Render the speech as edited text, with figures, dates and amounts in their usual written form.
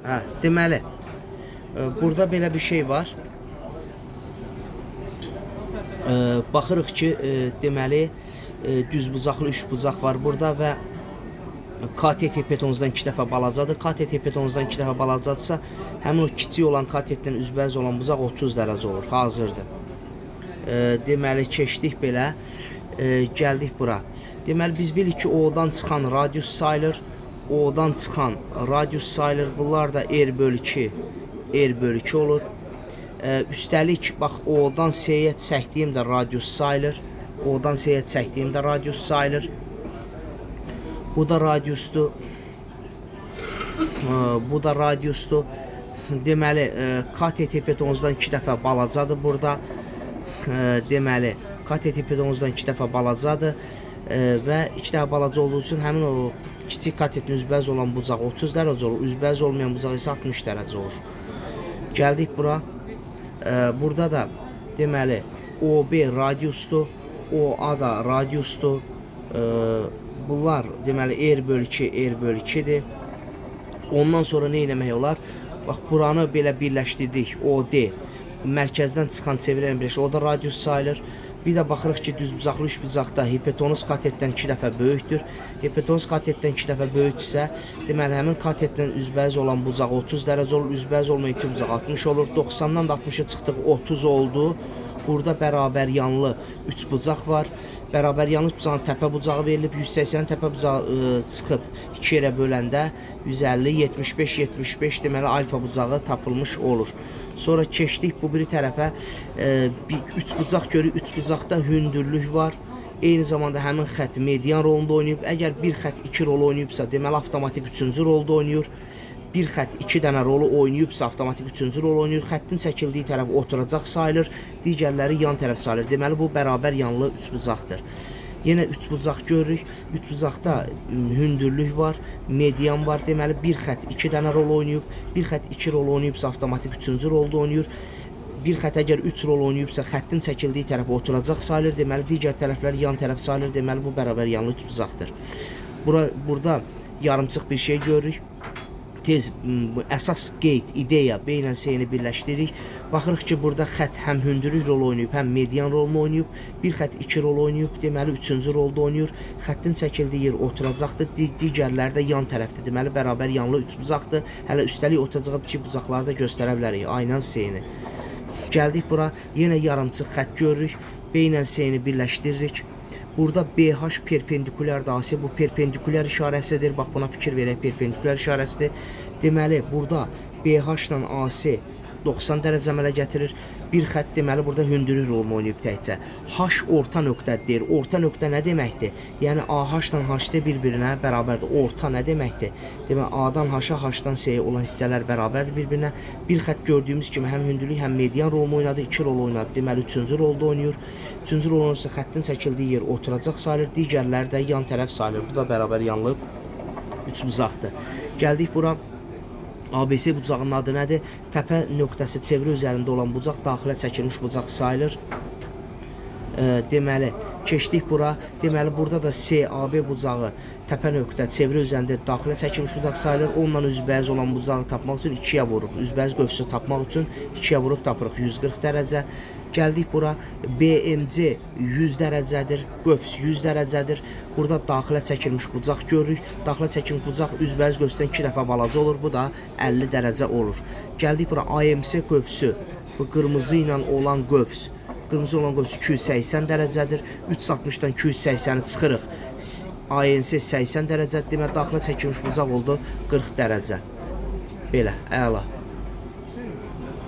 Hə, deməli, burada belə bir şey var. Baxırıq ki, deməli, düz bucaqlı 3 bucaq var burada və KTT petonuzdan 2 dəfə balacadır. KTT petonuzdan 2 dəfə balacadırsa, həmin o kiçik olan KTT-dən üzbəyiz olan bucaq 30 dərəcə olur, hazırdır. Deməli, keçdik belə, gəldik bura. Deməli, biz bilirik ki, O-dan çıxan radius sayılır. O-dan çıxan radius sayılır. Bunlar da R/2 olur. Üstəlik, bax, O-dan S-yə çəkdiyim də radius sayılır. O-dan S-yə çəkdiyim də radius sayılır. Bu da radiusdur. Bu da radiusdur. Deməli, KTT petonuzdan 2 dəfə balacadır burada. Deməli, KTT petonuzdan 2 dəfə balacadır. Və 2 dəfə balaca olduğu üçün həmin o kiçik KTT-nin üzbəyiz olan bucaq 30 dərəcə olur. Üzbəyiz olmayan bucaq isə 60 dərəcə olur. Gəldik bura. Burada da deməli OB radiusdur. OA da radiusdur. Bunlar deməli R/2'dir. Ondan sonra nə etmək olar? Bax, buranı belə birləşdirdik. OD mərkəzdən çıxan çevirən birləşir. O da radius sayılır. Bir də baxırıq ki, düz bucaqlı 3 bucaqda hipotenuz KTT-dən 2 dəfə böyükdür. Hipotenuz KTT-dən 2 dəfə böyükdürsə, deməli həmin KTT-dən üzbəyiz olan bucaq 30 dərəcə olur, üzbəyiz olmayan 2 bucaq 60 olur. 90-dan da 60-a çıxdıq, 30 oldu. Burada bərabər yanlı 3 bucaq var. Bərabər yanlı 3 bucağın təpə bucağı verilib, 180 təpə bucağı çıxıb 2 yerə böləndə 150, 75, 75 deməli alfa bucağı tapılmış olur. Sonra keçdik bu biri tərəfə. 3 bucaq görürük, 3 bucaqda hündürlük var. Eyni zamanda həmin xətt median rolunda oynayıb. Əgər bir xətt 2 rol oynayıbsa, deməli avtomatik 3-cü rolda oynayır. Bir xətt 2 dənə rolu oynayıbsa, avtomatik 3-cü rol oynayır. Xəttin çəkildiyi tərəf oturacaq sayılır, digərləri yan tərəf sayılır. Deməli, bu bərabər yanlı 3 bucaqdır. Yenə 3 bucaq görürük. 3 bucaqda hündürlük var, median var. Deməli, bir xətt 2 dənə rol oynayıb. Bir xətt 2 rol oynayıbsa, avtomatik 3-cü rolda oynayır. Bir xətt əgər 3 rol oynayıbsa, xəttin çəkildiyi tərəf oturacaq sayılır. Deməli, digər tərəflər yan tərəf sayılır. Deməli, bu bərabər yanlı 3 bucaqdır. Burada yarımçıq bir şey görürük. Tez əsas qeyd, ideya, B ilə S-ni birləşdiririk. Baxırıq ki, burada xətt həm hündürlük rol oynayıb, həm median rolunu oynayıb. Bir xətt 2 rol oynayıb, deməli 3-cü rolda oynayır. Xəttin çəkildiyi yer oturacaqdır, digərləri də yan tərəfdir. Deməli, bərabər yanlı 3 bucaqdır. Hələ üstəlik oturacağı kiçik bucaqları da göstərə bilərik, A ilə S-ni. Gəldik bura, yenə yarımçıq xətt görürük. B ilə S-ni birləşdiririk. Burada BH perpendikulyardır AC, bu perpendikulyar işarəsidir. Bax, buna fikir verək, perpendikulyar işarəsidir. Deməli, burada BH ilə AC 90 dərəcə əmələ gətirir. Bir xətt deməli burada hündürlük rolunu oynayıb təkcə. H orta nöqtədir. Orta nöqtə nə deməkdir? Yəni AH ilə HC bir-birinə bərabərdir. Orta nə deməkdir? Deməli, A-dan H-a, H-dan S-yə olan hissələr bərabərdir bir-birinə. Bir xətt gördüyümüz kimi həm hündürlük, həm median rolunu oynadı, 2 rol oynadı. Deməli, 3-cü rolda oynayır. 3-cü rol oynayırsa xəttin çəkildiyi yer oturacaq sayılır. Digərləri də yan tərəf sayılır. Bu da bərabər yanlı 3 bucaqdır. Gəldik bura. ABC bucağının adı nədir? Təpə nöqtəsi çevrə üzərində olan bucaq daxilə çəkilmiş bucaq sayılır. Deməli, keçdik bura. Deməli, burada da CAB bucağı təpə nöqtə çevrə üzərində daxilə çəkilmiş bucaq sayılır. Onunla üzbəyiz olan bucağı tapmaq üçün 2-yə vururuq. Üzbəyiz qövsü tapmaq üçün 2-yə vurub tapırıq 140 dərəcə. Gəldik bura. BMC 100 dərəcədir, qövs 100 dərəcədir. Burada daxilə çəkilmiş bucaq görürük. Daxilə çəkilmiş bucaq üzbəyiz qövsdən 2 dəfə balaca olur. Bu da 50 dərəcə olur. Gəldik bura. AMC qövsü. Bu qırmızı ilə olan qövs. Qırmızı olan qövs 280 dərəcədir. 360-dan 280-i çıxırıq. ANC 80 dərəcədir. Demək, daxilə çəkilmiş bucaq oldu 40 dərəcə. Belə, əla.